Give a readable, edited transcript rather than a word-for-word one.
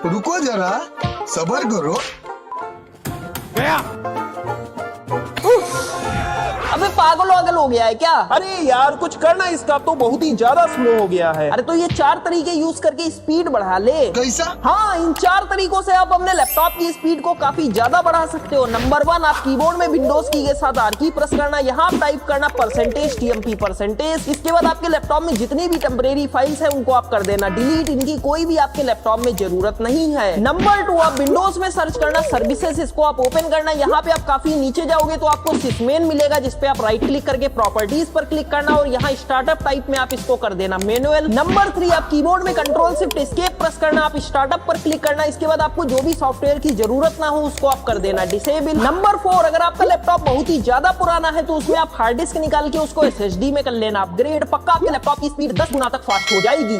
रुको जरा, सब्र करो। अबे पागल वागल हो गया है क्या? अरे यार कुछ करना, इसका तो बहुत ही ज्यादा स्लो हो गया है। अरे तो ये 4 तरीके यूज करके स्पीड बढ़ा ले। कैसा? हाँ, इन 4 तरीकों से आप अपने लैपटॉप की स्पीड को काफी ज्यादा बढ़ा सकते हो। नंबर 1, आप कीबोर्ड में विंडोज की के साथ आर की प्रेस करना, यहाँ आप टाइप करना %TMP%। इसके बाद आपके लैपटॉप में जितनी भी टेम्परेरी फाइल्स है उनको आप कर देना डिलीट, इनकी कोई भी आपके लैपटॉप में जरूरत नहीं है। नंबर 2, आप विंडोज में सर्च करना सर्विसेज, इसको आप ओपन करना, यहाँ पे आप काफी नीचे जाओगे तो आपको सिसमेन मिलेगा, जिसपे आप राइट क्लिक करके प्रॉपर्टीज पर क्लिक करना और यहाँ स्टार्टअप टाइप में आप इसको कर देना मैनुअल। नंबर 3, आप कीबोर्ड में Ctrl+Shift+Escape प्रेस करना, आप स्टार्टअप पर क्लिक करना, इसके बाद आपको जो भी सॉफ्टवेयर की जरूरत ना हो उसको आप कर देना डिसेबल। नंबर 4, अगर आपका लैपटॉप बहुत ही ज्यादा पुराना है तो उसमें आप हार्ड डिस्क निकाल के उसको SSD में कर लेना अपग्रेड, पक्का आपके लैपटॉप की स्पीड 10 गुना तक फास्ट हो जाएगी।